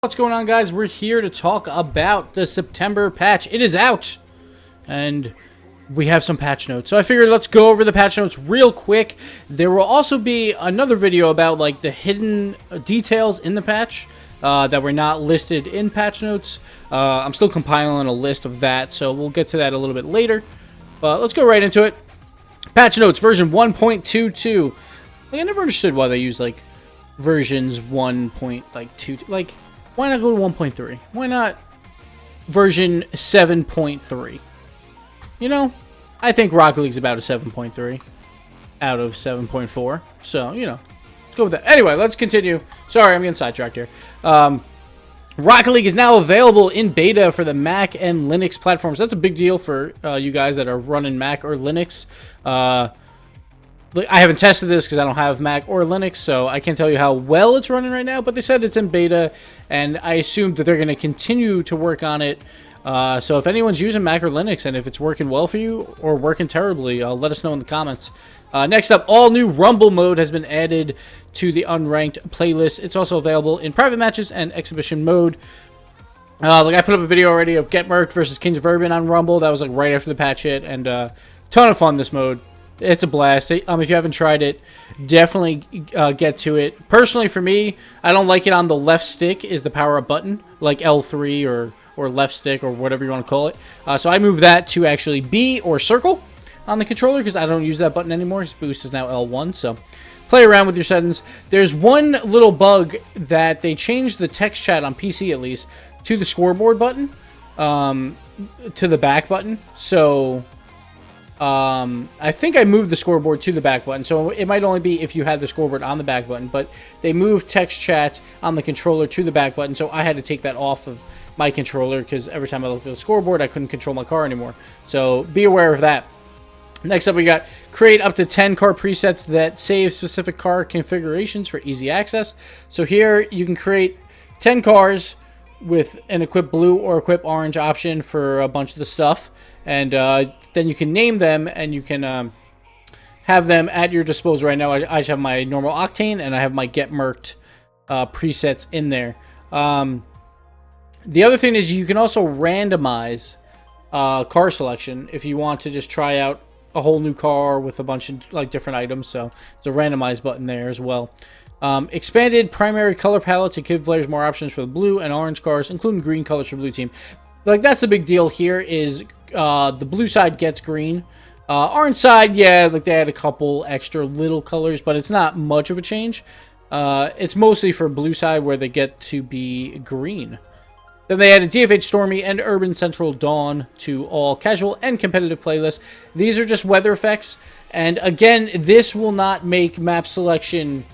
What's going on, guys? We're here to talk about the September patch. It is out, and we have some patch notes. So I figured let's go over the patch notes real quick. There will also be another video about like the hidden details in the patch that were not listed in patch notes. I'm still compiling a list of that, so we'll get to that a little bit later. But let's go right into it. Patch notes version 1.22. Like, I never understood why they use like versions 1.2. Like, why not go to 1.3? Why not version 7.3? You know, I think Rocket League's about a 7.3 out of 7.4. So, you know, let's go with that. Anyway, let's continue. Sorry, I'm getting sidetracked here. Rocket League is now available in beta for the Mac and Linux platforms. That's a big deal for you guys that are running Mac or Linux. I haven't tested this because I don't have Mac or Linux, so I can't tell you how well it's running right now, but they said it's in beta, and I assume that they're going to continue to work on it. So if anyone's using Mac or Linux, and if it's working well for you or working terribly, let us know in the comments. Next up, all new Rumble mode has been added to the unranked playlist. It's also available in private matches and exhibition mode. Like I put up a video already of Get Merked versus Kings of Urban on Rumble. That was like right after the patch hit, and ton of fun, this mode. It's a blast. If you haven't tried it, definitely get to it. Personally, for me, I don't like it on the left stick is the power-up button, like L3 or left stick or whatever you want to call it. So I moved that to actually B or circle on the controller because I don't use that button anymore. His boost is now L1, so play around with your settings. There's one little bug that they changed the text chat on PC, at least, to the scoreboard button, to the back button. So I think I moved the scoreboard to the back button, so it might only be if you had the scoreboard on the back button, but they moved text chat on the controller to the back button, so I had to take that off of my controller because every time I looked at the scoreboard, I couldn't control my car anymore. So be aware of that. Next up, we got create up to 10 car presets that save specific car configurations for easy access. So here you can create 10 cars with an equip blue or equip orange option for a bunch of the stuff, and then you can name them and you can have them at your disposal. Right now I just have my normal octane and I have my Get Merked presets in there. The other thing is you can also randomize car selection if you want to just try out a whole new car with a bunch of like different items. So there's a randomize button there as well. Expanded primary color palette to give players more options for the blue and orange cars, including green colors for blue team. Like, that's the big deal here is the blue side gets green. Orange side, yeah, like they had a couple extra little colors, but it's not much of a change. It's mostly for blue side where they get to be green. Then they added DFH Stormy and Urban Central Dawn to all casual and competitive playlists. These are just weather effects. And again, this will not make map selection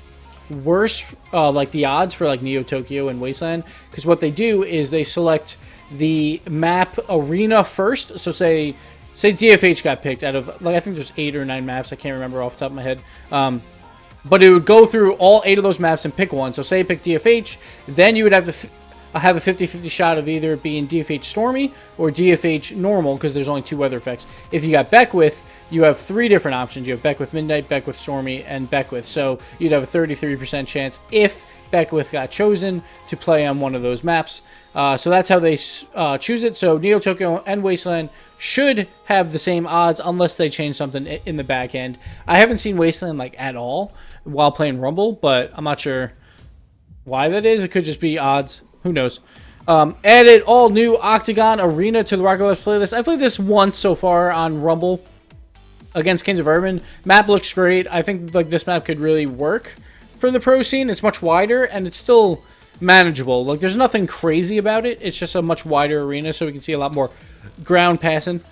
worse, like the odds for like Neo Tokyo and Wasteland, because what they do is they select the map arena first. So say DFH got picked out of, like, I think there's 8 or 9 maps, I can't remember off the top of my head, but it would go through all 8 of those maps and pick one. So say you pick DFH, then you would have a 50-50 shot of either being DFH Stormy or DFH normal, because there's only 2 weather effects. If you got Beckwith, you have 3 different options. You have Beckwith Midnight, Beckwith Stormy, and Beckwith. So you'd have a 33% chance if Beckwith got chosen to play on one of those maps. So that's how they choose it. So Neo Tokyo and Wasteland should have the same odds unless they change something in the back end. I haven't seen Wasteland like at all while playing Rumble, but I'm not sure why that is. It could just be odds. Who knows? Added all new Octagon Arena to the Rocket League playlist. I played this once so far on Rumble against Kings of Urban. Map looks great. I think like this map could really work for the pro scene. It's much wider and it's still manageable. Like, there's nothing crazy about it. It's just a much wider arena, so we can see a lot more ground passing.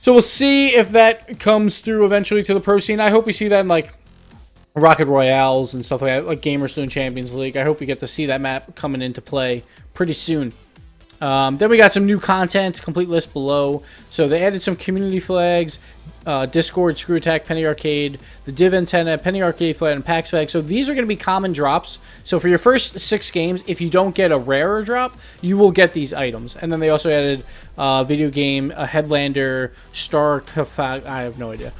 So we'll see if that comes through eventually to the pro scene. I hope we see that in like Rocket Royales and stuff like that, like Gamers Doing Champions League. I hope we get to see that map coming into play pretty soon. Then we got some new content, complete list below. So they added some community flags, Discord, Screw Attack, Penny Arcade, the Div Antenna, Penny Arcade flag, and PAX flag. So these are going to be common drops. So for your first 6 games, if you don't get a rarer drop, you will get these items. And then they also added video game, a Headlander, Star, I have no idea.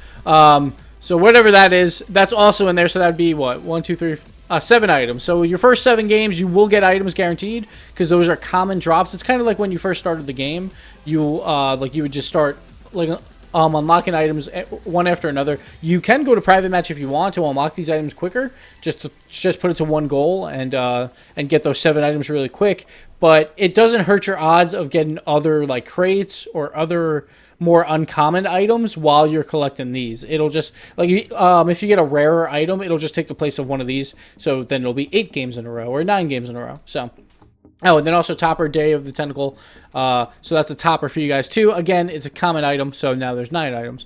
So whatever that is, that's also in there. So that would be what? 1, 2, 3, 7 items. So your first 7 games, you will get items guaranteed because those are common drops. It's kind of like when you first started the game. You you would just start unlocking items one after another. You can go to private match if you want to unlock these items quicker. Just put it to one goal and get those 7 items really quick. But it doesn't hurt your odds of getting other like crates or other more uncommon items while you're collecting these. It'll just if you get a rarer item, it'll just take the place of one of these. So then it'll be 8 games in a row or 9 games in a row. So. Oh, and then also Topper Day of the Tentacle. So that's a topper for you guys too. Again, it's a common item, so now there's 9 items.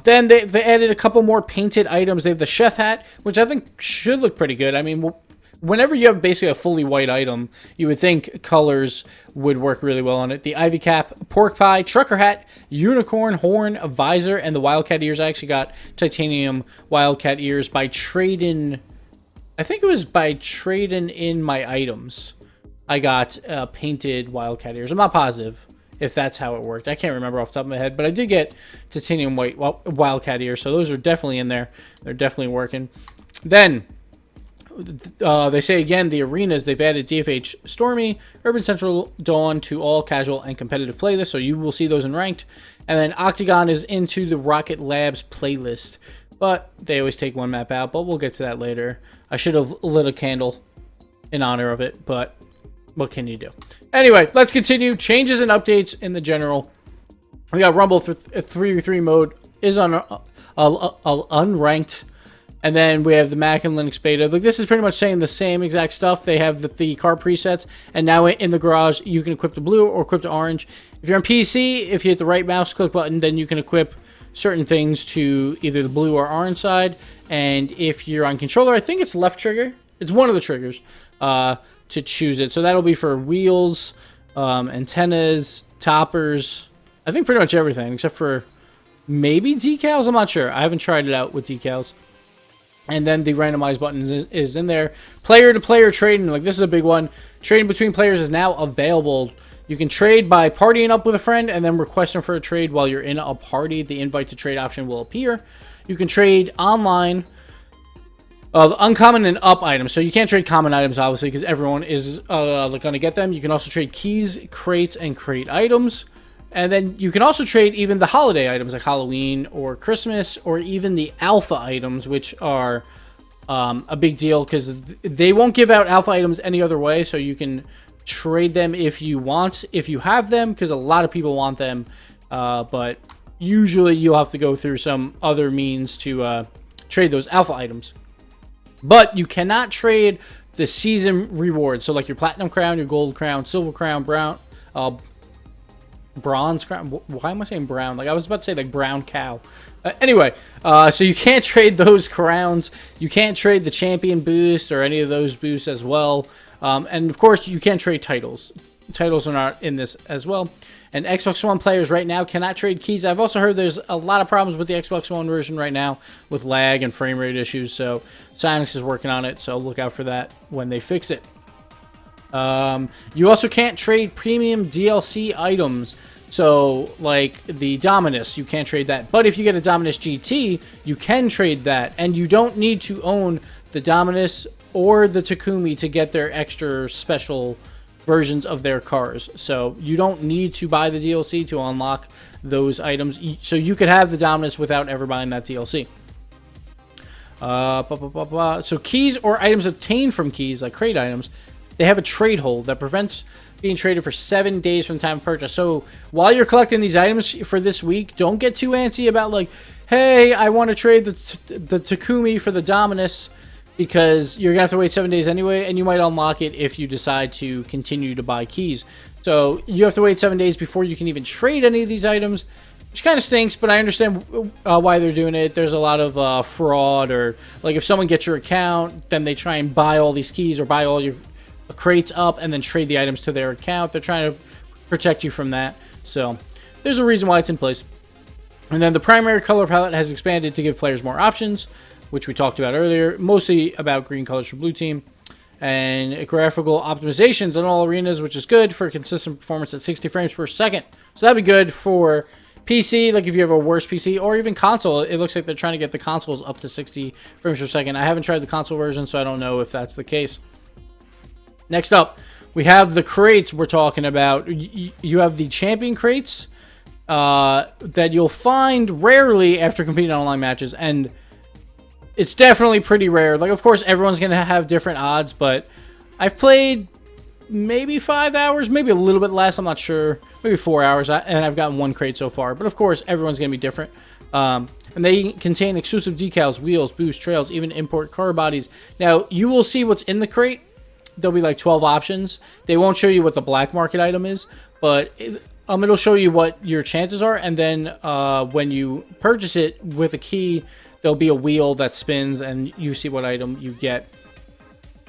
Then they added a couple more painted items. They have the chef hat, which I think should look pretty good. I mean, whenever you have basically a fully white item, you would think colors would work really well on it. The ivy cap, pork pie, trucker hat, unicorn horn, visor, and the wildcat ears. I actually got titanium wildcat ears by trading. I think it was by trading in my items. I got painted wildcat ears. I'm not positive if that's how it worked. I can't remember off the top of my head, but I did get titanium white wildcat ears, so those are definitely in there. They're definitely working. Then they say again, the arenas, they've added DFH Stormy, Urban Central Dawn to all casual and competitive playlists, so you will see those in ranked. And then Octagon is into the Rocket Labs playlist, but they always take one map out, but we'll get to that later. I should have lit a candle in honor of it, but what can you do? Anyway, let's continue. Changes and updates in the general. We got Rumble 3v3 mode is on unranked. And then we have the Mac and Linux beta. Like, this is pretty much saying the same exact stuff. They have the car presets. And now in the garage, you can equip the blue or equip the orange. If you're on PC, if you hit the right mouse click button, then you can equip certain things to either the blue or orange side. And if you're on controller, I think it's left trigger. It's one of the triggers. To choose it. So that'll be for wheels, antennas, toppers. I think pretty much everything except for maybe decals. I'm not sure. I haven't tried it out with decals. And then the randomize button is in there. Player to player trading. Like, this is a big one. Trading between players is now available. You can trade by partying up with a friend and then requesting for a trade while you're in a party. The invite to trade option will appear. You can trade online. Uncommon and up items. So you can't trade common items, obviously, because everyone is going to get them. You can also trade keys, crates, and crate items. And then you can also trade even the holiday items like Halloween or Christmas, or even the alpha items, which are a big deal because they won't give out alpha items any other way. So you can trade them if you want, if you have them, because a lot of people want them. But usually you'll have to go through some other means to trade those alpha items. But you cannot trade the season rewards. So like your platinum crown, your gold crown, silver crown, bronze crown. Why am I saying brown? Like, I was about to say like brown cow. Anyway, so you can't trade those crowns. You can't trade the champion boost or any of those boosts as well. And of course, you can't trade titles. Titles are not in this as well. And Xbox One players right now cannot trade keys. I've also heard there's a lot of problems with the Xbox One version right now with lag and frame rate issues. So Silence is working on it. So look out for that when they fix it. You also can't trade premium DLC items. So like the Dominus, you can't trade that. But if you get a Dominus GT, you can trade that. And you don't need to own the Dominus or the Takumi to get their extra special versions of their cars. So you don't need to buy the DLC to unlock those items. So you could have the Dominus without ever buying that DLC. So keys or items obtained from keys, like crate items, they have a trade hold that prevents being traded for 7 days from the time of purchase. So while you're collecting these items for this week, don't get too antsy about like, hey, I want to trade the Takumi for the Dominus, because you're going to have to wait 7 days anyway, and you might unlock it if you decide to continue to buy keys. So you have to wait 7 days before you can even trade any of these items, which kind of stinks, but I understand why they're doing it. There's a lot of fraud, or like if someone gets your account, then they try and buy all these keys or buy all your crates up and then trade the items to their account. They're trying to protect you from that. So there's a reason why it's in place. And then the primary color palette has expanded to give players more options, which we talked about earlier, mostly about green colors for blue team, and graphical optimizations in all arenas, which is good for consistent performance at 60 frames per second. So that'd be good for PC, like if you have a worse PC, or even console, it looks like they're trying to get the consoles up to 60 frames per second. I haven't tried the console version, so I don't know if that's the case. Next up, we have the crates we're talking about. You have the champion crates that you'll find rarely after competing in online matches, and it's definitely pretty rare. Like, of course, everyone's going to have different odds, but I've played maybe 5 hours, maybe a little bit less, I'm not sure, maybe 4 hours, and I've gotten one crate so far. But of course, everyone's going to be different. And they contain exclusive decals, wheels, boosts, trails, even import car bodies. Now, you will see what's in the crate. There'll be like 12 options. They won't show you what the black market item is, but it'll show you what your chances are. And then when you purchase it with a key, there'll be a wheel that spins, and you see what item you get.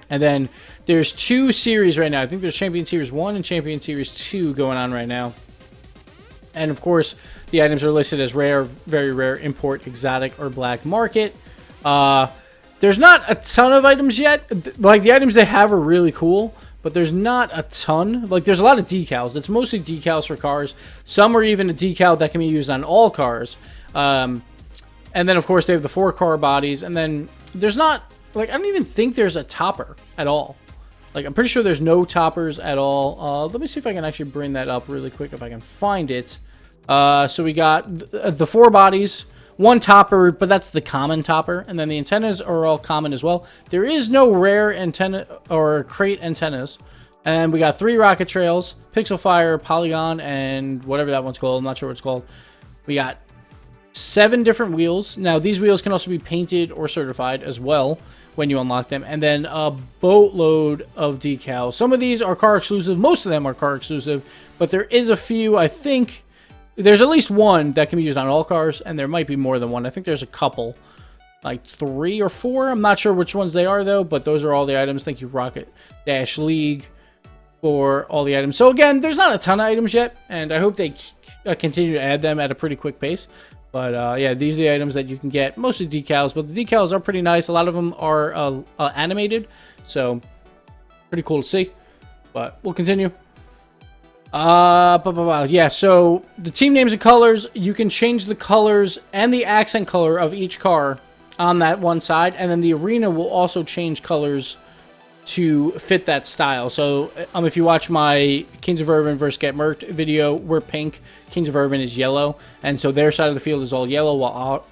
And then there's 2 series right now. I think there's Champion Series 1 and Champion Series 2 going on right now. And of course, the items are listed as rare, very rare, import, exotic, or black market. There's not a ton of items yet. Like, the items they have are really cool, but there's not a ton. Like, there's a lot of decals. It's mostly decals for cars. Some are even a decal that can be used on all cars. And then, of course, they have the 4 car bodies. And then there's not... Like, I don't even think there's a topper at all. Like, I'm pretty sure there's no toppers at all. Let me see if I can actually bring that up really quick, if I can find it. So we got the 4 bodies, 1 topper, but that's the common topper. And then the antennas are all common as well. There is no rare antenna or crate antennas. And we got 3 rocket trails, pixel fire, polygon, and whatever that one's called. I'm not sure what it's called. We got 7 different wheels. Now, these wheels can also be painted or certified as well when you unlock them. And then a boatload of decals. Some of these are car exclusive. Most of them are car exclusive. But there is a few, I think... There's at least 1 that can be used on all cars. And there might be more than 1. I think there's a couple. Like 3 or 4. I'm not sure which ones they are, though. But those are all the items. Thank you, Rocket Dash League, for all the items. So, again, there's not a ton of items yet. And I hope they continue to add them at a pretty quick pace. But, yeah, these are the items that you can get. Mostly decals, but the decals are pretty nice. A lot of them are animated, so pretty cool to see. But we'll continue. Yeah, so the team names and colors, you can change the colors and the accent color of each car on that one side. And then the arena will also change colors to fit that style. So if you watch my Kings of Urban versus Get Merked video, we're pink, Kings of Urban is yellow, and so their side of the field is all yellow, while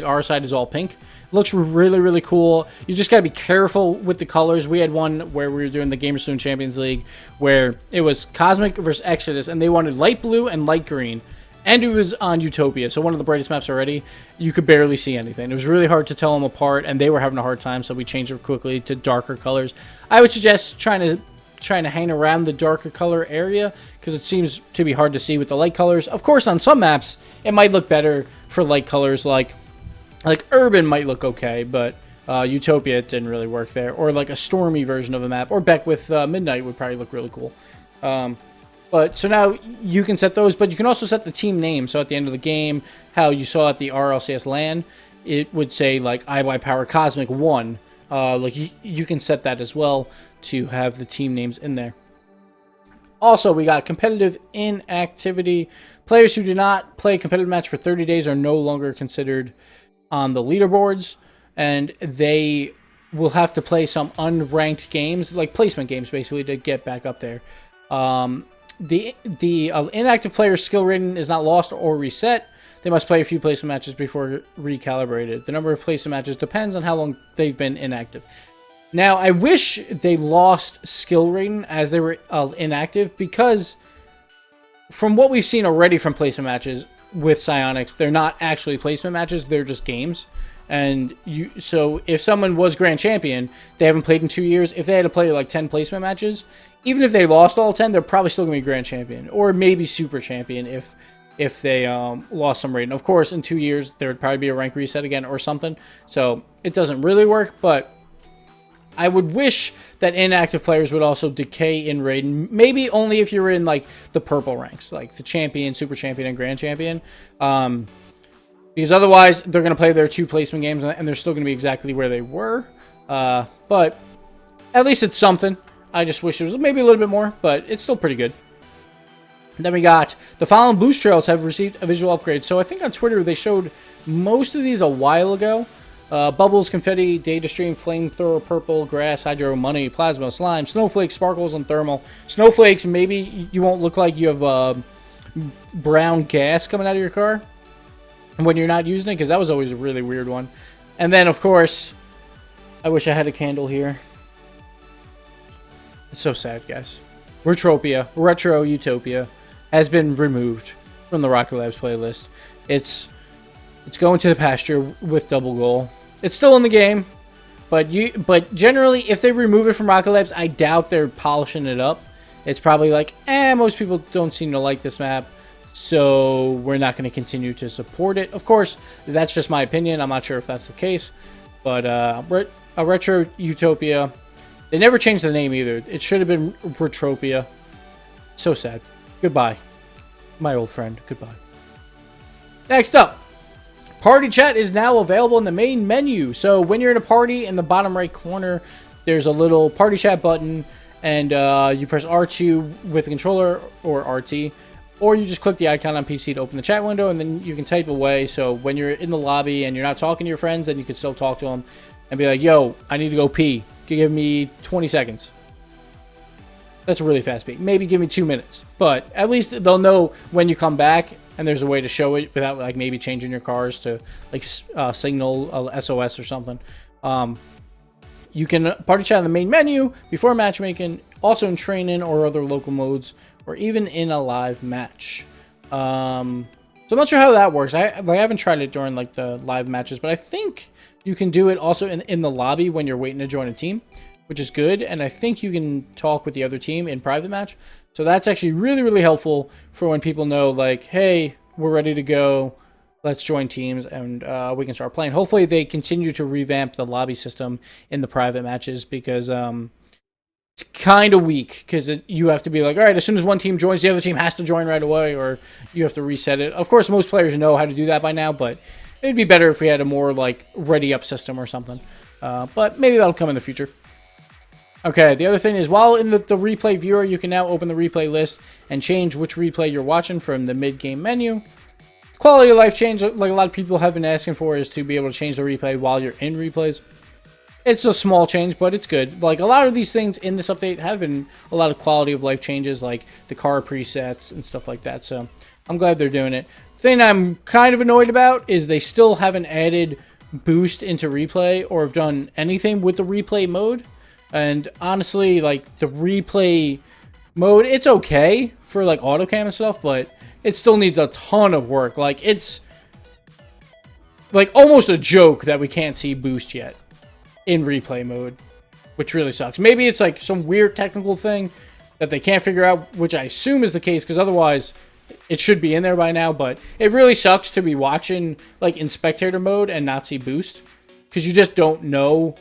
our side is all pink. It looks really, really cool. You just gotta be careful with the colors. We had one where we were doing the Gamer Soon Champions League where it was Cosmic versus Exodus, and they wanted light blue and light green. And it was on Utopia, so one of the brightest maps already. You could barely see anything. It was really hard to tell them apart, and they were having a hard time, so we changed it quickly to darker colors. I would suggest trying to hang around the darker color area, because it seems to be hard to see with the light colors. Of course, on some maps, it might look better for light colors, like Urban might look okay, but Utopia didn't really work there. Or like a stormy version of a map, or Beck with Midnight would probably look really cool. But so now you can set those, but you can also set the team name. So at the end of the game, how you saw at the RLCS LAN, it would say like IY Power Cosmic 1. Like you can set that as well to have the team names in there. Also, we got competitive inactivity. Players who do not play a competitive match for 30 days are no longer considered on the leaderboards, and they will have to play some unranked games, like placement games, basically, to get back up there. The inactive player's skill rating is not lost or reset. They must play a few placement matches before recalibrated. The number of placement matches depends on how long they've been inactive. Now, I wish they lost skill rating as they were inactive, because from what we've seen already from placement matches with Psionics, they're not actually placement matches, they're just games. And so if someone was Grand Champion, they haven't played in 2 years, if they had to play like 10 placement matches, even if they lost all 10, they're probably still going to be Grand Champion, or maybe Super Champion if they lost some rating. Of course, in 2 years, there would probably be a rank reset again or something. So it doesn't really work, but I would wish that inactive players would also decay in rating. Maybe only if you're in like the purple ranks, like the Champion, Super Champion, and Grand Champion. Because otherwise, they're going to play their 2 placement games, and they're still going to be exactly where they were. But at least it's something. I just wish it was maybe a little bit more, but it's still pretty good. Then we got the following boost trails have received a visual upgrade. So I think on Twitter they showed most of these a while ago. Bubbles, confetti, data stream, flamethrower, purple, grass, hydro, money, plasma, slime, snowflakes, sparkles, and thermal. Snowflakes, maybe you won't look like you have brown gas coming out of your car when you're not using it, because that was always a really weird one. And then, of course, I wish I had a candle here. It's so sad, guys. Retro Utopia has been removed from the Rocket Labs playlist. It's going to the pasture with Double Goal. It's still in the game, but generally, if they remove it from Rocket Labs, I doubt they're polishing it up. It's probably like, most people don't seem to like this map, so we're not going to continue to support it. Of course, that's just my opinion. I'm not sure if that's the case, but a Retro Utopia. They never changed the name either. It should have been Retropia. So sad. Goodbye, my old friend. Goodbye. Next up, Party Chat is now available in the main menu. So when you're in a party, in the bottom right corner, there's a little Party Chat button, and you press R2 with the controller, or RT, or you just click the icon on PC to open the chat window, and then you can type away. So when you're in the lobby and you're not talking to your friends, then you can still talk to them and be like, yo, I need to go pee. Give me 20 seconds. That's a really fast beat. Maybe give me 2 minutes. But at least they'll know when you come back, and there's a way to show it without like maybe changing your cars to like signal SOS or something. You can party chat in the main menu before matchmaking, also in training or other local modes, or even in a live match. So I'm not sure how that works. I haven't tried it during like the live matches, but I think you can do it also in the lobby when you're waiting to join a team, which is good. And I think you can talk with the other team in private match. So that's actually really, really helpful for when people know, like, hey, we're ready to go. Let's join teams, and we can start playing. Hopefully they continue to revamp the lobby system in the private matches, because it's kind of weak, because you have to be like, all right, as soon as one team joins, the other team has to join right away, or you have to reset it. Of course, most players know how to do that by now, but it'd be better if we had a more like ready up system or something. But maybe that'll come in the future. Okay, the other thing is, while in the replay viewer, you can now open the replay list and change which replay you're watching from the mid-game menu. Quality of life change, like a lot of people have been asking for, is to be able to change the replay while you're in replays. It's a small change, but it's good. Like, a lot of these things in this update have been a lot of quality of life changes, like the car presets and stuff like that. So I'm glad they're doing it. The thing I'm kind of annoyed about is they still haven't added boost into replay or have done anything with the replay mode. And honestly, like, the replay mode, it's okay for like autocam and stuff, but it still needs a ton of work. Like, it's like almost a joke that we can't see boost yet in replay mode, which really sucks. Maybe it's like some weird technical thing that they can't figure out, which I assume is the case, because otherwise it should be in there by now. But it really sucks to be watching like in spectator mode and not see boost, because you just don't know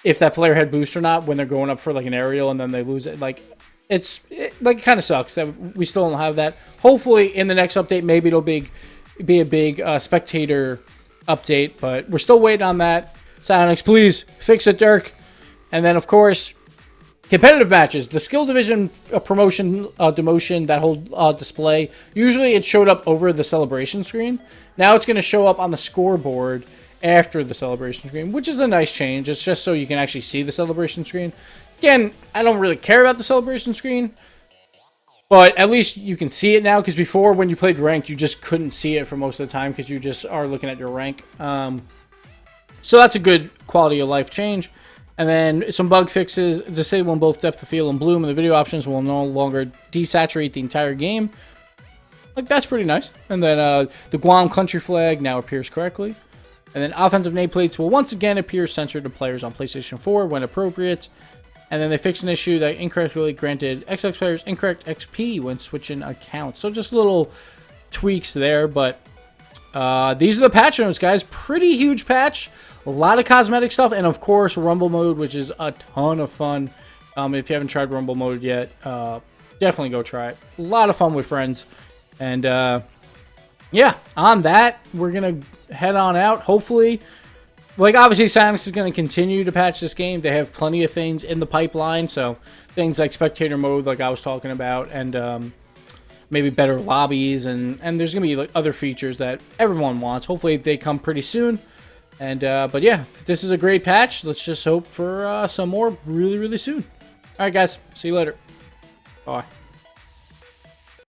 if that player had boost or not when they're going up for like an aerial and then they lose it. Like, it kind of sucks that we still don't have that. Hopefully in the next update, maybe it'll be a big spectator update, but we're still waiting on that. Psyonix, please fix it, Dirk. And then, of course, competitive matches. The skill division promotion, demotion, that whole display. Usually it showed up over the celebration screen. Now it's going to show up on the scoreboard after the celebration screen, which is a nice change. It's just so you can actually see the celebration screen. Again, I don't really care about the celebration screen, but at least you can see it now, because before, when you played ranked, you just couldn't see it for most of the time because you just are looking at your rank. So that's a good quality of life change. And then some bug fixes. Disabling both depth of field and bloom, and the video options will no longer desaturate the entire game. Like, that's pretty nice. And then the Guam country flag now appears correctly. And then offensive nameplates will once again appear censored to players on PlayStation 4 when appropriate. And then they fixed an issue that incorrectly granted Xbox players incorrect XP when switching accounts. So just little tweaks there, but these are the patch notes, guys. Pretty huge patch. A lot of cosmetic stuff, and of course Rumble mode, which is a ton of fun. If you haven't tried Rumble mode yet, definitely go try it. A lot of fun with friends. And yeah, on that, we're going to head on out. Hopefully, like, obviously Psyonix is going to continue to patch this game. They have plenty of things in the pipeline, so things like spectator mode, like I was talking about, and maybe better lobbies, and there's gonna be like other features that everyone wants. Hopefully they come pretty soon. And but yeah, this is a great patch. Let's just hope for some more really soon. All right, guys. See you later. Bye.